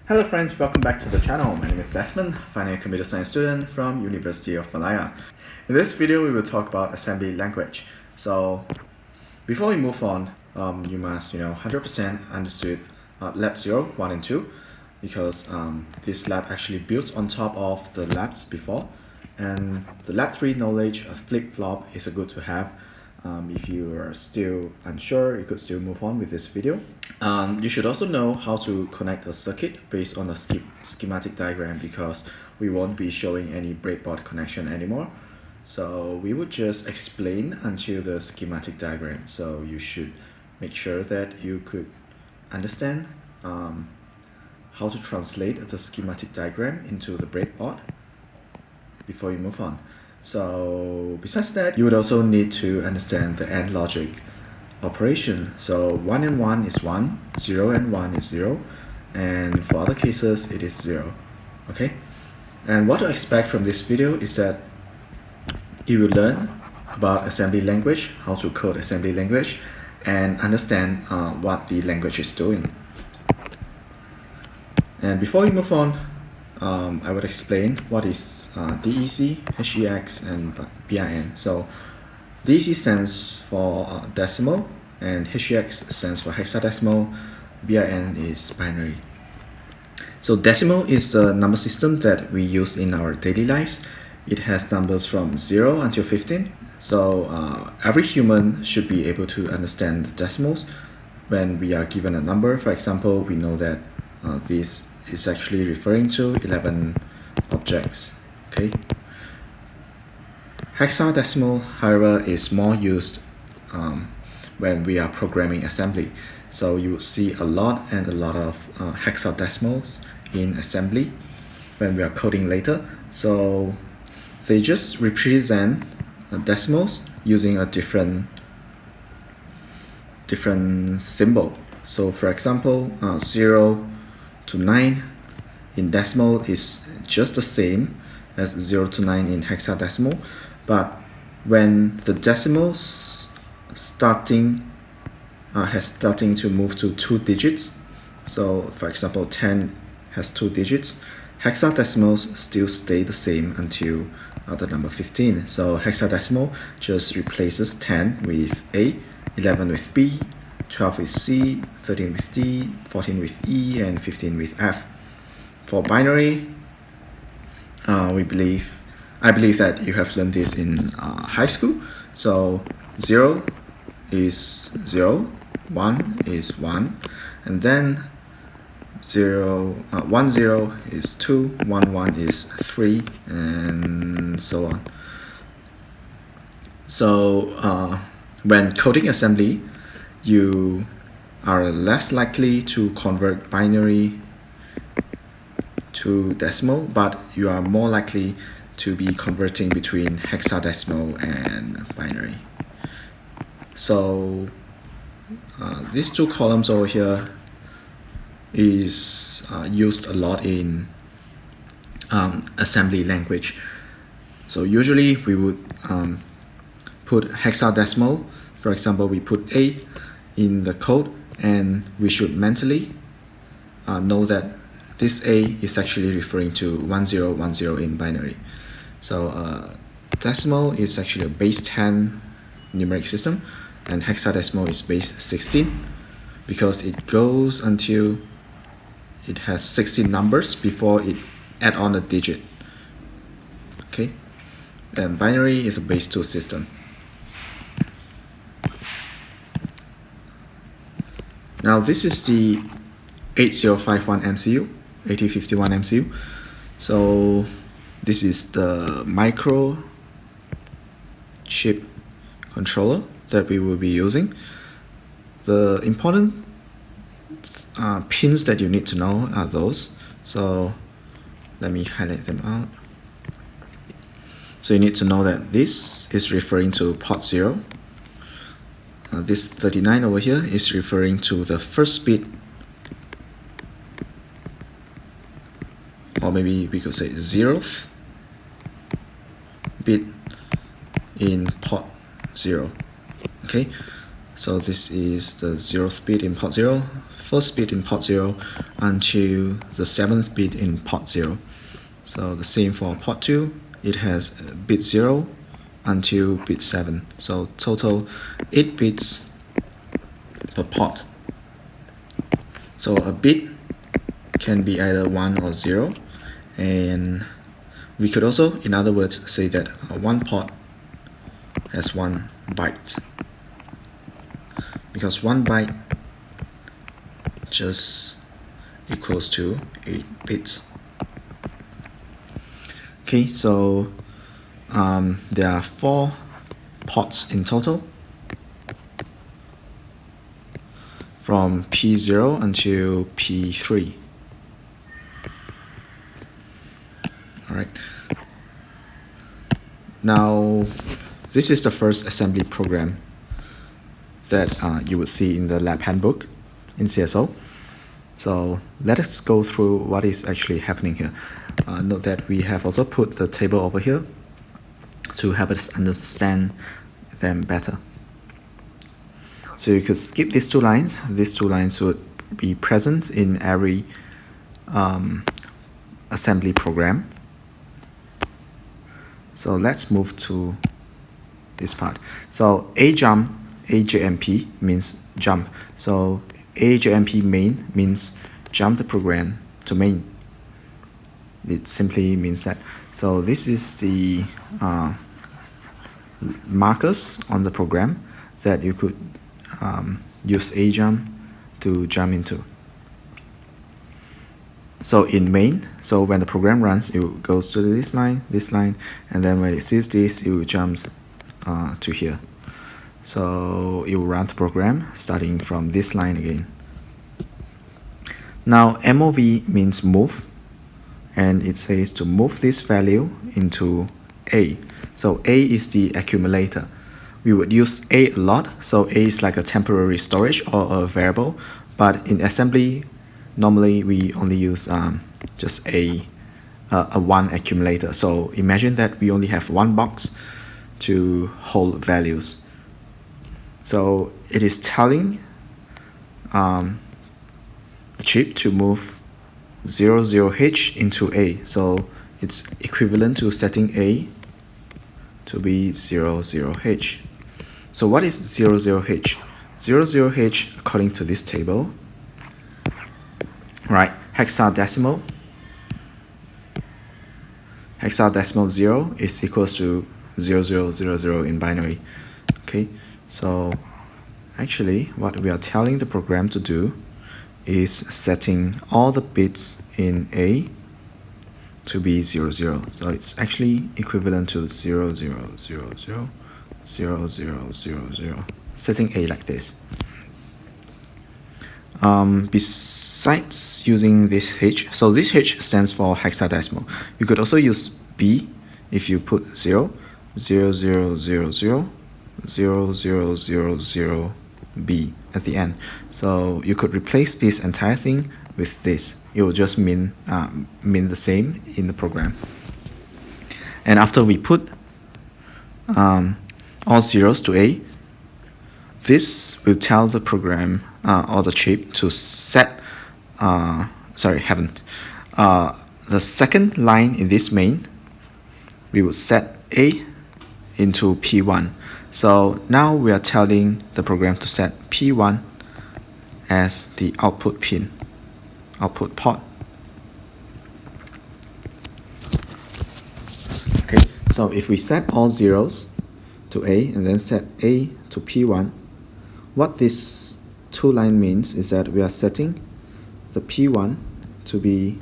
Hello friends, welcome back to the channel. My name is Desmond, final computer science student from University of Malaya. In this video, we will talk about assembly language. So before we move on, you must 100% understood lab 0, 1 and 2 because this lab actually builds on top of the labs before, and the lab 3 knowledge of flip-flop is a good to have. If you are still unsure, you could still move on with this video. You should also know how to connect a circuit based on a schematic diagram, because we won't be showing any breadboard connection anymore. So we would just explain until the schematic diagram. So you should make sure that you could understand how to translate the schematic diagram into the breadboard before you move on. So besides that, you would also need to understand the AND logic operation. So 1 and 1 is 1, 0 and 1 is 0, and for other cases it is 0. Okay? And what to expect from this video is that you will learn about assembly language, how to code assembly language, and understand what the language is doing. And before we move on, I would explain what is DEC, HEX, and BIN. So DEC stands for decimal, and HEX stands for hexadecimal, BIN is binary. So decimal is the number system that we use in our daily lives. It has numbers from 0 until 15. So every human should be able to understand the decimals. When we are given a number, for example, we know that this is actually referring to 11 objects. Okay. Hexadecimal, however, is more used when we are programming assembly. So you will see a lot of hexadecimals in assembly when we are coding later. So they just represent decimals using a different symbol. So for example, 0 to 9 in decimal is just the same as 0 to 9 in hexadecimal, but when the decimals starting to move to 2 digits, so for example 10 has 2 digits, hexadecimals still stay the same until the number 15. So hexadecimal just replaces 10 with A, 11 with B, 12 with C, 13 with D, 14 with E, and 15 with F. For binary, I believe that you have learned this in high school. So 0 is 0, 1 is 1, and then 1 0 is 2, 1 1 is 3, and so on. So when coding assembly, you are less likely to convert binary to decimal, but you are more likely to be converting between hexadecimal and binary. So these two columns over here is used a lot in assembly language. So usually we would put hexadecimal. For example, we put A in the code, and we should mentally know that this A is actually referring to 1010 in binary. So decimal is actually a base 10 numeric system, and hexadecimal is base 16 because it goes until it has 16 numbers before it add on a digit. Okay, and binary is a base 2 system. Now this is the 8051 MCU, 8051 MCU. So this is the micro chip controller that we will be using. The important pins that you need to know are those. So let me highlight them out. So you need to know that this is referring to port 0. This 39 over here is referring to the first bit, or maybe we could say 0th bit in port 0. Okay, so this is the 0th bit in port 0, first bit in port 0 until the 7th bit in port 0. So the same for port 2, it has bit 0 until bit 7. So total 8 bits per port. So a bit can be either 1 or 0, and we could also, in other words, say that one port has 1 byte, because 1 byte just equals to 8 bits. Okay, so there are 4 ports in total, from P0 until P3. Alright. Now, this is the first assembly program that you would see in the lab handbook in CSO. So let us go through what is actually happening here. Note that we have also put the table over here to help us understand them better. So you could skip these 2 lines. These 2 lines would be present in every assembly program. So let's move to this part. So AJMP means jump. So AJMP main means jump the program to main. It simply means that. So this is the markers on the program that you could use AJump to jump into. So in main, so when the program runs, it goes to this line, and then when it sees this, it will jump to here. So it will run the program starting from this line again. Now MOV means move, and it says to move this value into A. So A is the accumulator. We would use A a lot, so A is like a temporary storage or a variable, but in assembly, normally we only use just a one accumulator. So imagine that we only have 1 box to hold values. So it is telling the chip to move 00H into A. So it's equivalent to setting A to be 00H. So what is 00H? 00H, according to this table, right, hexadecimal. Hexadecimal 0 is equals to 0000 in binary. Okay, so actually what we are telling the program to do is setting all the bits in A to be 00. So it's actually equivalent to 0000, 0000, setting A like this. Besides using this H, so this H stands for hexadecimal. You could also use B if you put 0, 0000, 0000 B at the end. So you could replace this entire thing with this. It will just mean the same in the program. And after we put all zeros to A, this will tell the program or the chip to set the second line in this main. We will set A into P1. So now we are telling the program to set P1 as the output pin, output port. Okay, so if we set all zeros to A and then set A to P1, what this 2-line means is that we are setting the P1 to be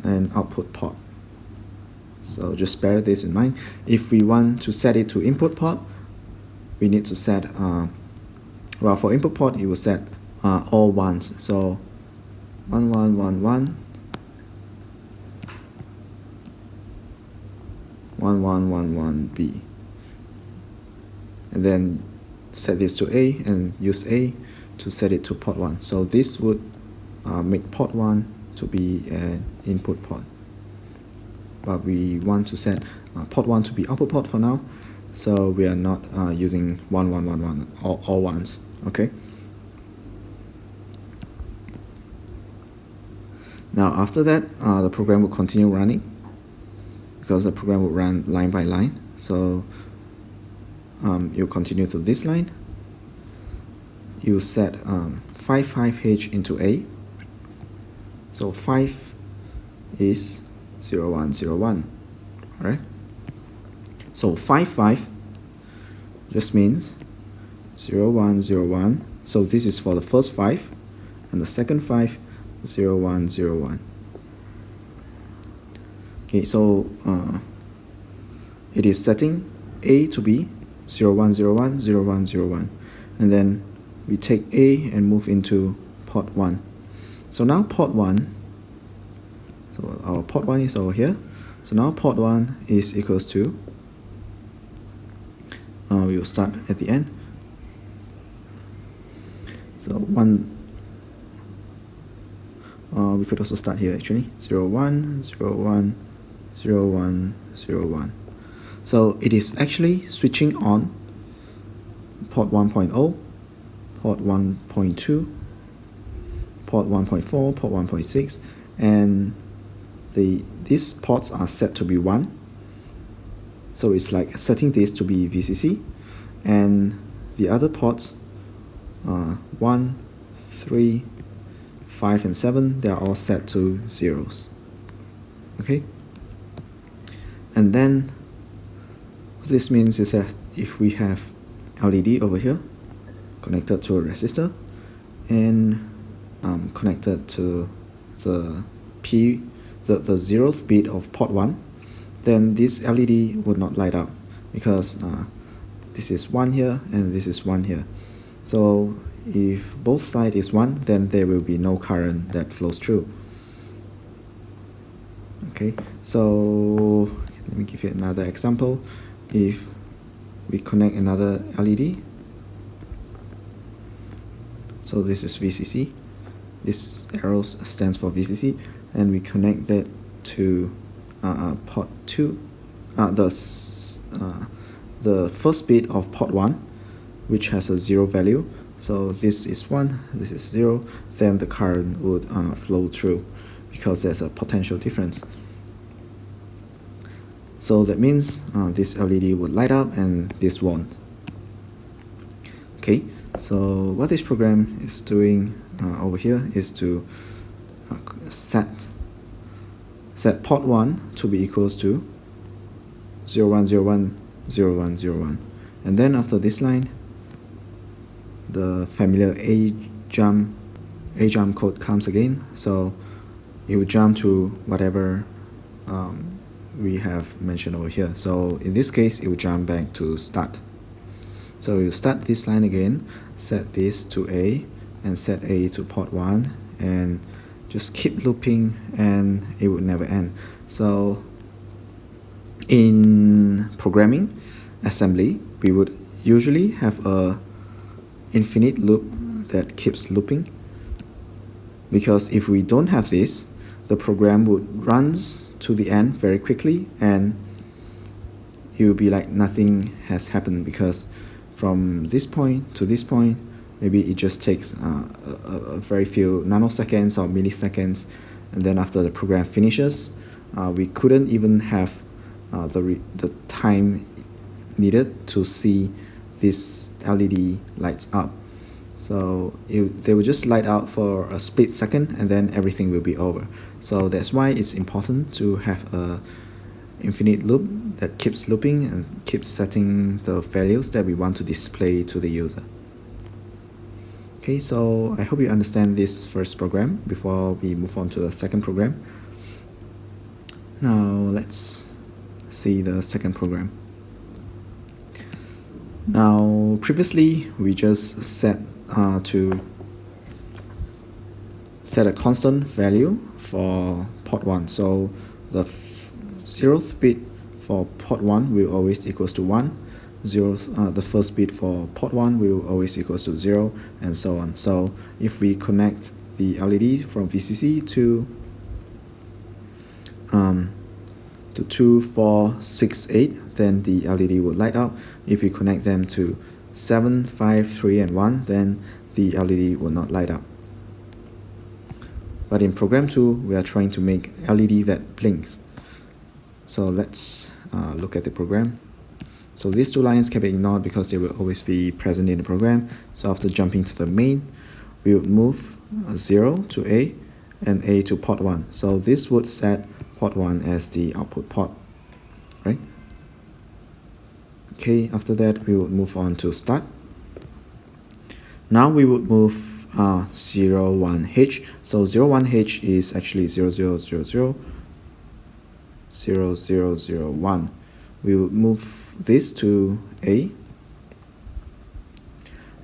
an output port. So just bear this in mind. If we want to set it to input port, we need to set, well, for input port, it will set all ones. So 1 1 1 1, 1 1 1 1 B, and then set this to A and use A to set it to port 1. So this would make port 1 to be an input port. But we want to set port 1 to be output port for now, so we are not using 1 1 1 1 all ones. Okay. Now after that, the program will continue running because the program will run line by line. So you continue to this line. You set 55H into A. So 5 is 0, 1, 0, 1. Alright? So 5, 5 just means 0, 1, 0, 1. So this is for the first 5, and the second 5, 0, 1, 0, 1. Okay, so it is setting A to be 0, 1, 0, 1, 0, 1, 0, 1. And then we take A and move into port 1. So now port 1, so our port 1 is over here. So now port 1 is equals to, we will start at the end. So 1, we could also start here actually, 0, 1, 0, 1, 0, 1, 0, 1. So it is actually switching on port 1.0, port 1.2, port 1.4, port 1.6, and these ports are set to be 1. So it's like setting this to be VCC, and the other ports 1, 3, 5, and 7, they are all set to zeros. Okay? And then what this means is that if we have LED over here connected to a resistor and connected to the the 0th bit of port 1, then this LED would not light up because this is 1 here and this is 1 here. So if both sides is 1, then there will be no current that flows through. Okay, so let me give you another example. If we connect another LED, so this is VCC, this arrow stands for VCC, and we connect that to port 2, the first bit of port 1, which has a 0 value. So this is 1, this is 0, then the current would flow through because there's a potential difference. So that means this LED would light up and this won't. Okay, so what this program is doing over here is to set port 1 to be equals to 0, 1, 0, 1, 0, 1, 0, 1. And then after this line, the familiar A jump code comes again. So it will jump to whatever we have mentioned over here. So in this case, it will jump back to start. So you start this line again, set this to A, and set A to port 1, and just keep looping, and it would never end. So in programming assembly, we would usually have a infinite loop that keeps looping, because if we don't have this, the program would run to the end very quickly and it will be like nothing has happened, because from this point to this point, maybe it just takes a very few nanoseconds or milliseconds, and then after the program finishes, we couldn't even have the time needed to see this LED lights up. So they will just light out for a split second and then everything will be over. So that's why it's important to have a infinite loop that keeps looping and keeps setting the values that we want to display to the user. Okay, so I hope you understand this first program before we move on to the second program. Now let's see the second program. Now previously we just set a constant value for port 1. So the 0th bit for port 1 will always equals to 1. The first bit for port 1 will always equals to 0, and so on. So if we connect the LED from VCC to 2, 4, 6, 8, then the LED will light up. If we connect them to 7, 5, 3, and 1, then the LED will not light up. But in program 2, we are trying to make LED that blinks. So let's look at the program. So these two lines can be ignored because they will always be present in the program. So after jumping to the main, we would move 0 to A and A to port 1. So this would set port 1 as the output port, right? Okay, after that we would move on to start. Now we would move 01H. So 01H is actually 0000 0001. We will move this to A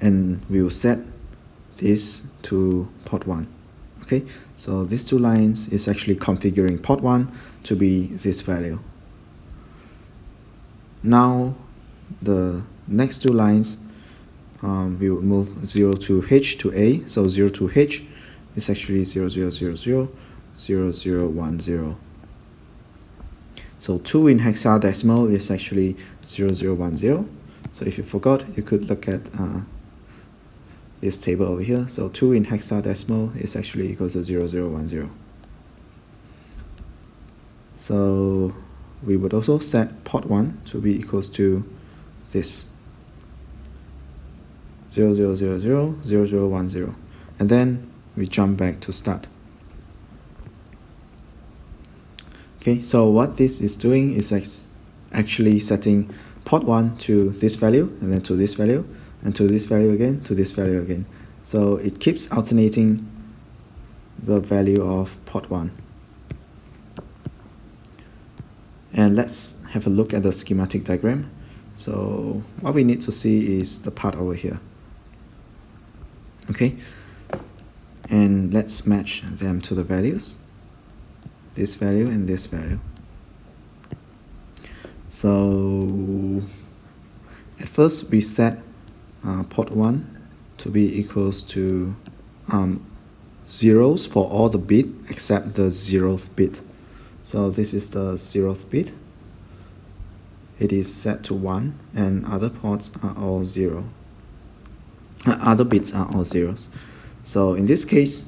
and we will set this to port 1. Okay, so these two lines is actually configuring port 1 to be this value. Now the next two lines, we will move 02H to A. So 02H is actually 0000 0010. So 2 in hexadecimal is actually 0010. So if you forgot, you could look at this table over here. So 2 in hexadecimal is actually equals to 0010. So we would also set port 1 to be equals to this 0000 0010, and then we jump back to start. Okay, so what this is doing is actually setting port 1 to this value, and then to this value, and to this value again, to this value again. So it keeps alternating the value of port 1. And let's have a look at the schematic diagram. So what we need to see is the part over here. Okay, and let's match them to the values, this value and this value. So at first we set port 1 to be equals to zeros for all the bit except the 0th bit. So this is the 0th bit. It is set to 1 and other ports are all 0. Other bits are all zeros. So in this case,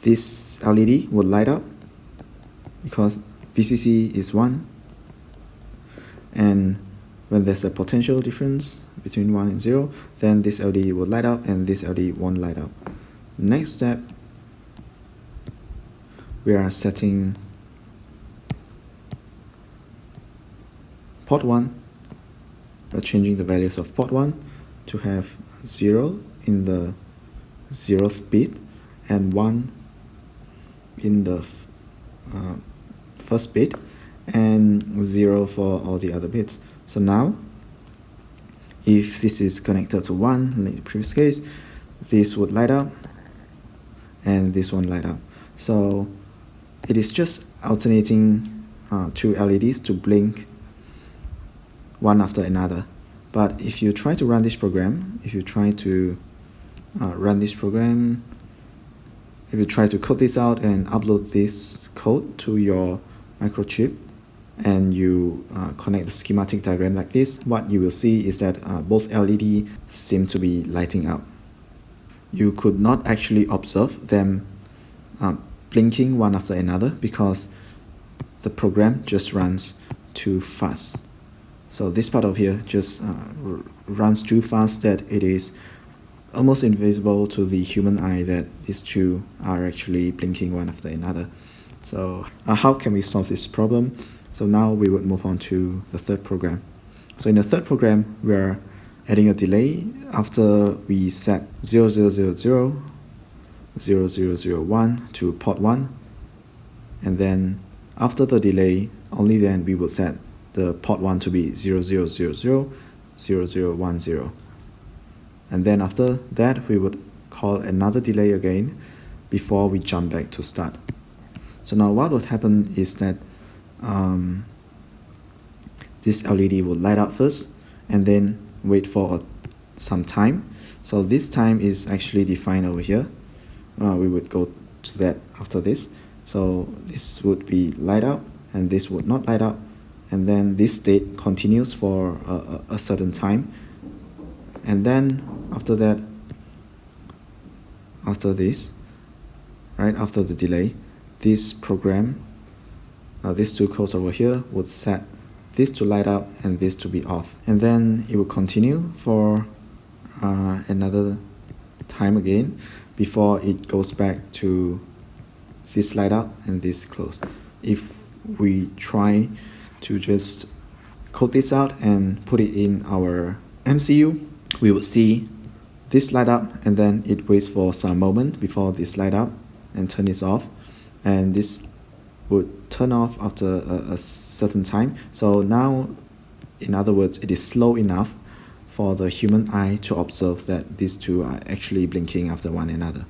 this LED will light up because VCC is 1, and when there's a potential difference between 1 and 0, then this LED will light up and this LED won't light up. Next step, we are setting port 1, we're changing the values of port 1 to have 0 in the 0th bit and 1 in the first bit and 0 for all the other bits. So now if this is connected to 1 in the previous case, this would light up and this one light up. So it is just alternating two LEDs to blink one after another. But if you try to run this program, if you try to code this out and upload this code to your microchip, and you connect the schematic diagram like this, what you will see is that both LEDs seem to be lighting up. You could not actually observe them blinking one after another because the program just runs too fast. So this part of here just runs too fast that it is almost invisible to the human eye that these two are actually blinking one after another. So how can we solve this problem? So now we would move on to the third program. So in the third program, we are adding a delay after we set 0000 0001 to port 1, and then after the delay, only then we will set the port 1 to be 0000 0010. And then after that, we would call another delay again before we jump back to start. So now what would happen is that this LED will light up first and then wait for some time. So this time is actually defined over here. We would go to that after this. So this would be light up and this would not light up, and then this state continues for a certain time, and then after that, after this, right after the delay, this program, these two codes over here would set this to light up and this to be off, and then it will continue for another time again before it goes back to this light up and this close. If we try to just code this out and put it in our MCU, we would see this light up and then it waits for some moment before this light up and turn this off, and this would turn off after a certain time. So now, in other words, it is slow enough for the human eye to observe that these two are actually blinking after one another.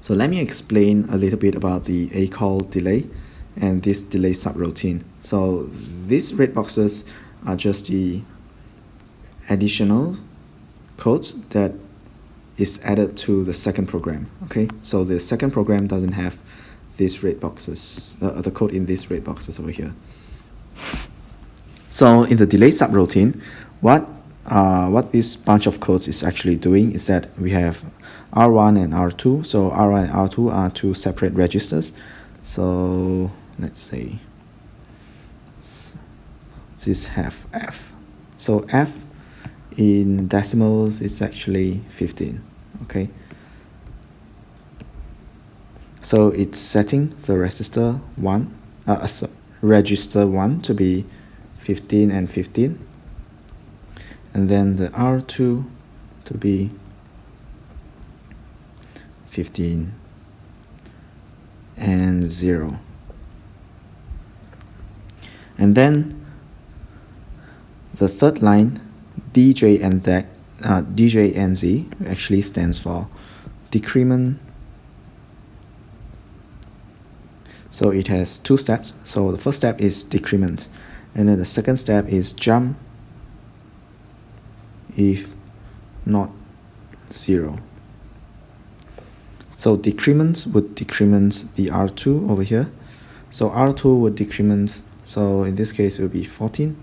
So let me explain a little bit about the ACALL delay and this delay subroutine. So these red boxes are just the additional codes that is added to the second program. Okay, so the second program doesn't have these red boxes, the code in these red boxes over here. So in the delay subroutine, what this bunch of codes is actually doing is that we have R1 and R2. So R1 and R2 are two separate registers. So let's say this have F. So F in decimals is actually 15. Okay. So it's setting the register 1 to be 15 and 15, and then the R2 to be 15 and 0. And then the third line, DJ and Z, actually stands for decrement. So it has two steps. So the first step is decrement, and then the second step is jump if not 0. So decrement would decrement the R2 over here. So R2 would decrement, so in this case it would be 14,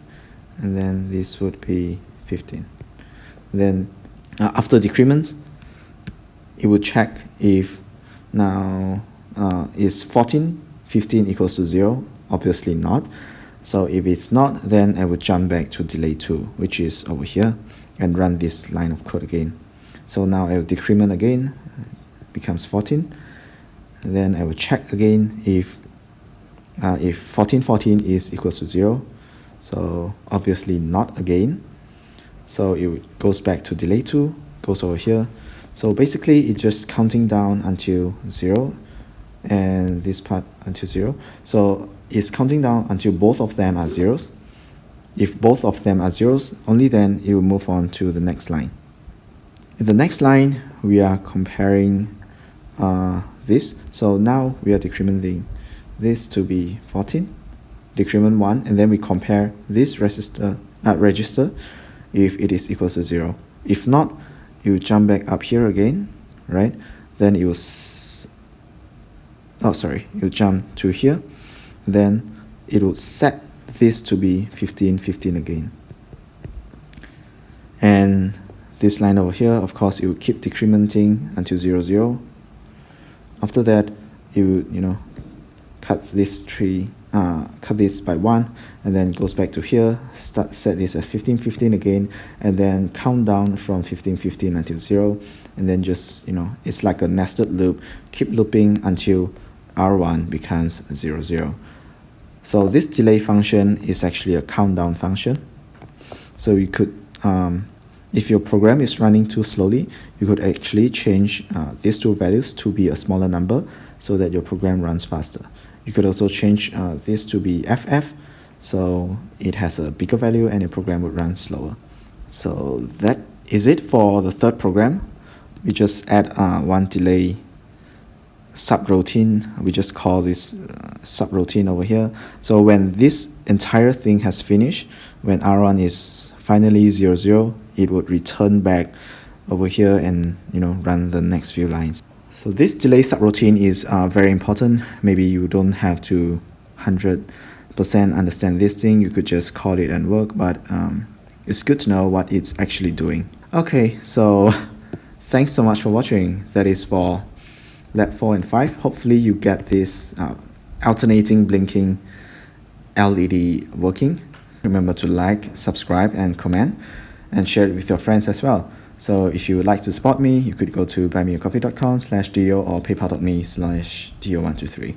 and then this would be 15. Then after decrement, it would check if now is 15 equals to 0? Obviously not. So if it's not, then I would jump back to delay 2, which is over here, and run this line of code again. So now I will decrement again, becomes 14. And then I will check again if 14 is equals to 0. So obviously not again. So it goes back to delay 2, goes over here. So basically it's just counting down until 0, and this part until 0. So it's counting down until both of them are zeros. If both of them are zeros, only then it will move on to the next line. In the next line, we are comparing this. So now we are decrementing this to be 14, decrement 1, and then we compare this register if it is equal to 0. If not, you jump back up here again, right? Then it will you jump to here, then it will set this to be 15 again. And this line over here, of course, it will keep decrementing until 0. After that, it will cut this by 1, and then goes back to here, set this at 15 again, and then count down from 15 until 0, and then just it's like a nested loop, keep looping until R1 becomes 0. So this delay function is actually a countdown function. So you could, if your program is running too slowly, you could actually change these two values to be a smaller number so that your program runs faster. You could also change this to be FF, so it has a bigger value and your program would run slower. So that is it for the third program. We just add one delay subroutine. We just call this subroutine over here. So when this entire thing has finished, when R1 is finally 0, it would return back over here and run the next few lines. So this delay subroutine is very important. Maybe you don't have to 100% understand this thing. You could just call it and work, but it's good to know what it's actually doing. Okay, so thanks so much for watching. That is for lab 4 and 5, hopefully you get this alternating blinking LED working. Remember to like, subscribe, and comment, and share it with your friends as well. So if you would like to support me, you could go to buymeacoffee.com/do or paypal.me/do123.